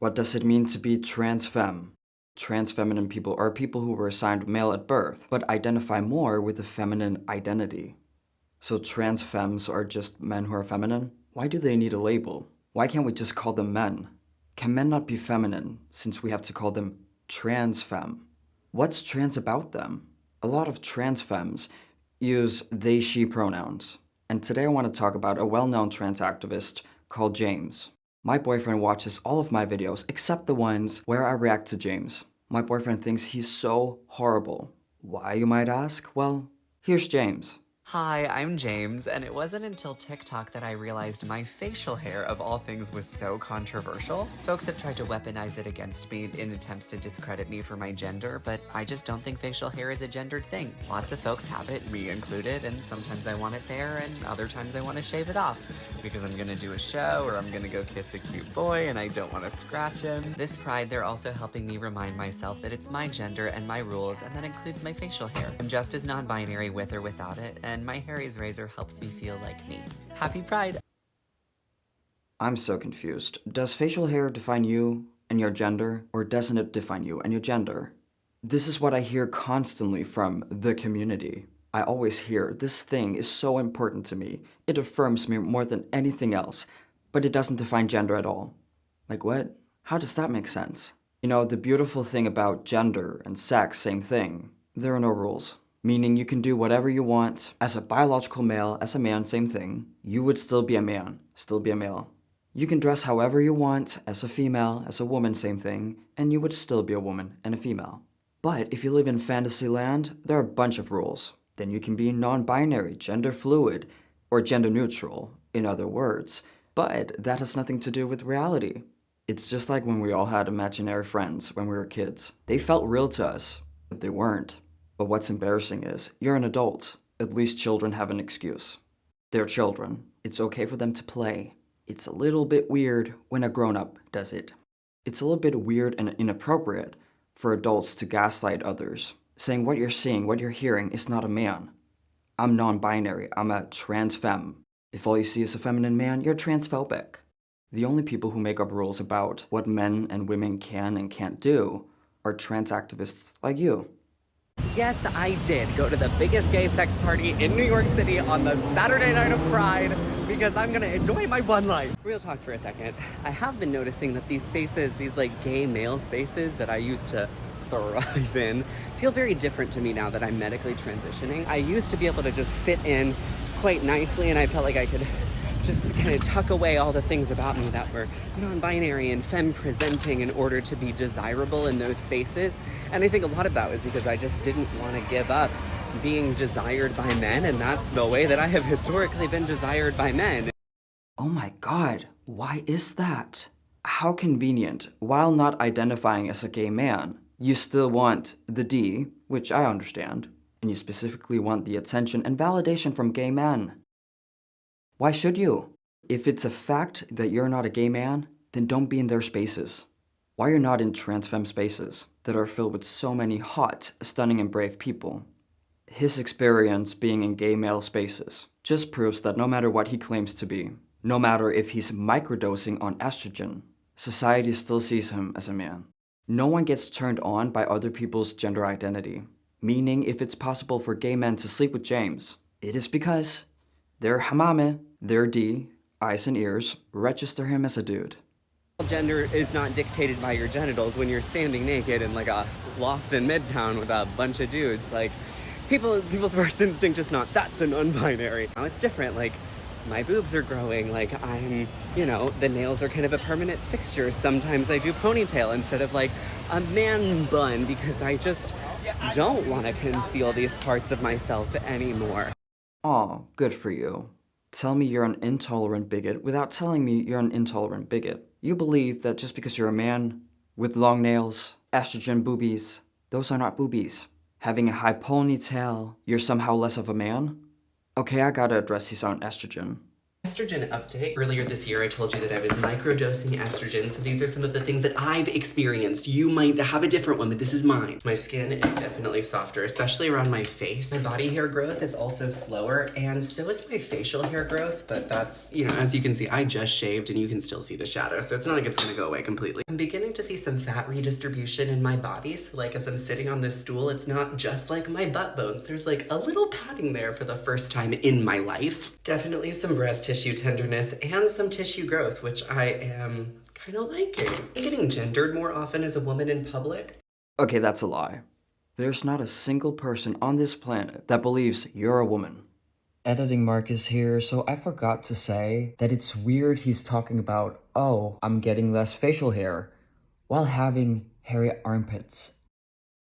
What does it mean to be trans femme? Trans feminine people are people who were assigned male at birth, but identify more with a feminine identity. So trans femmes are just men who are feminine? Why do they need a label? Why can't we just call them men? Can men not be feminine, since we have to call them trans femme? What's trans about them? A lot of trans femmes use they, she pronouns. And today I want to talk about a well-known trans activist called James. My boyfriend watches all of my videos except the ones where I react to James. My boyfriend thinks he's so horrible. Why, you might ask? Well, here's James. Hi, I'm James, and it wasn't until TikTok that I realized my facial hair, of all things, was so controversial. Folks have tried to weaponize it against me in attempts to discredit me for my gender, but I just don't think facial hair is a gendered thing. Lots of folks have it, me included, and sometimes I want it there, and other times I want to shave it off, because I'm gonna do a show, or I'm gonna go kiss a cute boy, and I don't want to scratch him. This Pride, they're also helping me remind myself that it's my gender and my rules, and that includes my facial hair. I'm just as non-binary with or without it, and my Harry's razor helps me feel like me. Happy Pride! I'm so confused. Does facial hair define you and your gender, or doesn't it define you and your gender? This is what I hear constantly from the community. I always hear, this thing is so important to me. It affirms me more than anything else, but it doesn't define gender at all. Like what? How does that make sense? You know, the beautiful thing about gender and sex, same thing. There are no rules. Meaning you can do whatever you want. As a biological male, as a man, same thing. You would still be a man, still be a male. You can dress however you want, as a female, as a woman, same thing, and you would still be a woman and a female. But if you live in fantasy land, there are a bunch of rules. Then you can be non-binary, gender fluid, or gender neutral, in other words. But that has nothing to do with reality. It's just like when we all had imaginary friends when we were kids. They felt real to us, but they weren't. But what's embarrassing is, you're an adult. At least children have an excuse. They're children. It's okay for them to play. It's a little bit weird when a grown-up does it. It's a little bit weird and inappropriate for adults to gaslight others, saying what you're seeing, what you're hearing is not a man. I'm non-binary. I'm a trans femme. If all you see is a feminine man, you're transphobic. The only people who make up rules about what men and women can and can't do are trans activists like you. Yes, I did go to the biggest gay sex party in New York City on the Saturday night of Pride because I'm gonna enjoy my one life. Real talk for a second. I have been noticing that these spaces, these like gay male spaces that I used to thrive in, feel very different to me now that I'm medically transitioning. I used to be able to just fit in quite nicely, and I felt like I could just kind of tuck away all the things about me that were non-binary and femme presenting in order to be desirable in those spaces. And I think a lot of that was because I just didn't want to give up being desired by men, and that's the way that I have historically been desired by men. Oh my god, why is that? How convenient. While not identifying as a gay man, you still want the D, which I understand, and you specifically want the attention and validation from gay men. Why should you? If it's a fact that you're not a gay man, then don't be in their spaces. Why you're not in trans femme spaces that are filled with so many hot, stunning, and brave people? His experience being in gay male spaces just proves that no matter what he claims to be, no matter if he's microdosing on estrogen, society still sees him as a man. No one gets turned on by other people's gender identity. Meaning, if it's possible for gay men to sleep with James, it is because their hamame, their D, eyes and ears, register him as a dude. Gender is not dictated by your genitals when you're standing naked in like a loft in Midtown with a bunch of dudes. Like, people's first instinct is not, that's a non-binary. Now it's different, like, my boobs are growing, like I'm, you know, the nails are kind of a permanent fixture. Sometimes I do ponytail instead of like a man bun because I just don't want to conceal these parts of myself anymore. Aw, good for you. Tell me you're an intolerant bigot without telling me you're an intolerant bigot. You believe that just because you're a man with long nails, estrogen boobies, those are not boobies. Having a high ponytail, you're somehow less of a man? Okay, I gotta address he's on estrogen. Estrogen update. Earlier this year, I told you that I was microdosing estrogen, so these are some of the things that I've experienced. You might have a different one, but this is mine. My skin is definitely softer, especially around my face. My body hair growth is also slower, and so is my facial hair growth, but that's, you know, as you can see, I just shaved and you can still see the shadow, so it's not like it's gonna go away completely. I'm beginning to see some fat redistribution in my body, so like as I'm sitting on this stool, it's not just like my butt bones. There's like a little padding there for the first time in my life. Definitely some breast tissue tenderness and some tissue growth, which I am kind of liking. Getting gendered more often as a woman in public. Okay, that's a lie. There's not a single person on this planet that believes you're a woman. Editing Mark is here, so I forgot to say that it's weird he's talking about, oh, I'm getting less facial hair, while having hairy armpits.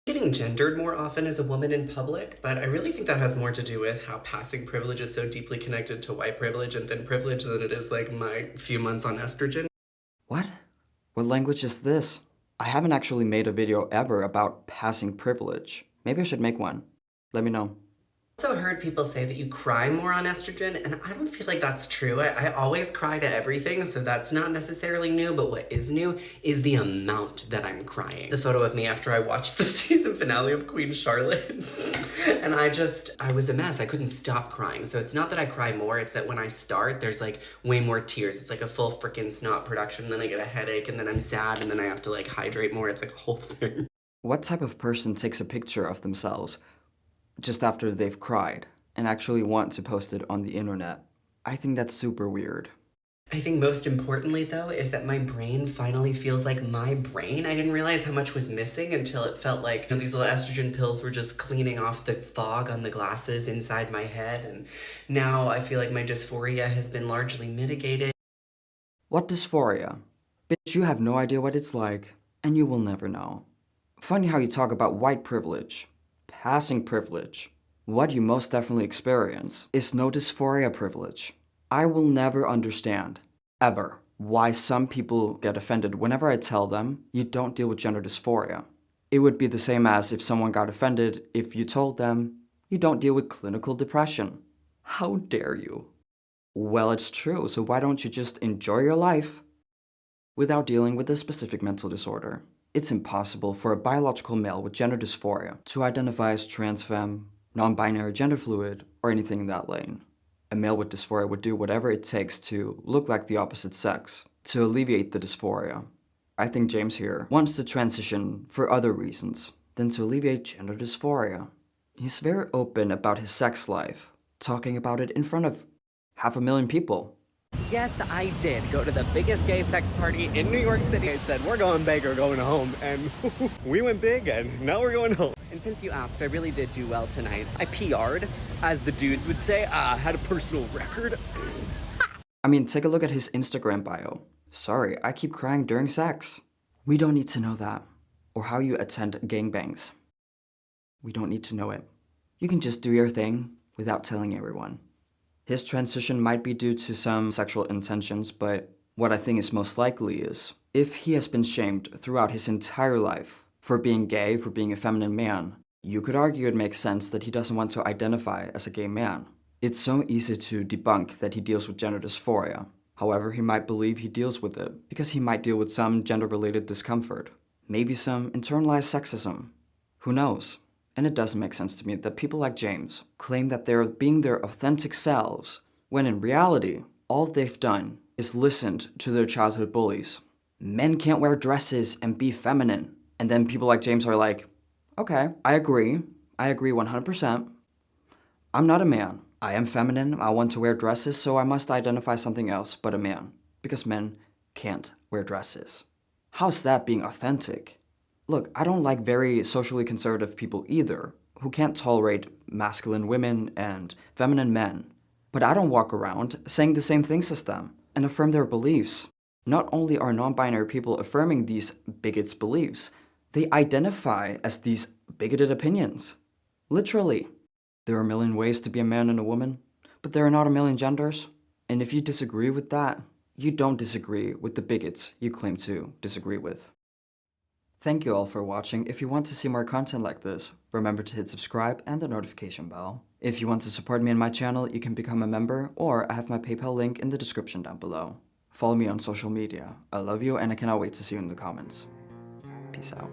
Getting gendered more often as a woman in public, but I really think that has more to do with how passing privilege is so deeply connected to white privilege and thin privilege than it is like my few months on estrogen. What? What language is this? I haven't actually made a video ever about passing privilege. Maybe I should make one. Let me know. I also heard people say that you cry more on estrogen, and I don't feel like that's true. I always cry to everything, so that's not necessarily new, but what is new is the amount that I'm crying. The photo of me after I watched the season finale of Queen Charlotte, and I was a mess. I couldn't stop crying. So it's not that I cry more, it's that when I start, there's like way more tears. It's like a full freaking snot production, and then I get a headache, and then I'm sad, and then I have to like hydrate more. It's like a whole thing. What type of person takes a picture of themselves just after they've cried and actually want to post it on the internet? I think that's super weird. I think most importantly though is that my brain finally feels like my brain. I didn't realize how much was missing until it felt like, you know, these little estrogen pills were just cleaning off the fog on the glasses inside my head, and now I feel like my dysphoria has been largely mitigated. What dysphoria? Bitch, you have no idea what it's like, and you will never know. Funny how you talk about white privilege, passing privilege. What you most definitely experience is no dysphoria privilege. I will never understand, ever, why some people get offended whenever I tell them you don't deal with gender dysphoria. It would be the same as if someone got offended if you told them you don't deal with clinical depression. How dare you? Well, it's true, so why don't you just enjoy your life without dealing with a specific mental disorder? It's impossible for a biological male with gender dysphoria to identify as trans, femme, non-binary, gender fluid, or anything in that lane. A male with dysphoria would do whatever it takes to look like the opposite sex, to alleviate the dysphoria. I think James here wants to transition for other reasons than to alleviate gender dysphoria. He's very open about his sex life, talking about it in front of 500,000 people. Yes, I did go to the biggest gay sex party in New York City. I said, we're going big or going home, and we went big, and now we're going home. And since you asked, I really did do well tonight. I PR'd, as the dudes would say, had a personal record. I mean, take a look at his Instagram bio. Sorry, I keep crying during sex. We don't need to know that, or how you attend gangbangs. We don't need to know it. You can just do your thing without telling everyone. His transition might be due to some sexual intentions, but what I think is most likely is, if he has been shamed throughout his entire life for being gay, for being a feminine man, you could argue it makes sense that he doesn't want to identify as a gay man. It's so easy to debunk that he deals with gender dysphoria. However, he might believe he deals with it because he might deal with some gender-related discomfort, maybe some internalized sexism. Who knows? And it doesn't make sense to me that people like James claim that they're being their authentic selves, when in reality, all they've done is listened to their childhood bullies. Men can't wear dresses and be feminine. And then people like James are like, okay, I agree 100%. I'm not a man. I am feminine, I want to wear dresses, so I must identify something else but a man, because men can't wear dresses. How's that being authentic? Look, I don't like very socially conservative people either, who can't tolerate masculine women and feminine men. But I don't walk around saying the same things as them and affirm their beliefs. Not only are non-binary people affirming these bigots' beliefs, they identify as these bigoted opinions. Literally. There are a million ways to be a man and a woman, but there are not a million genders. And if you disagree with that, you don't disagree with the bigots you claim to disagree with. Thank you all for watching. If you want to see more content like this, remember to hit subscribe and the notification bell. If you want to support me and my channel, you can become a member, or I have my PayPal link in the description down below. Follow me on social media. I love you and I cannot wait to see you in the comments. Peace out.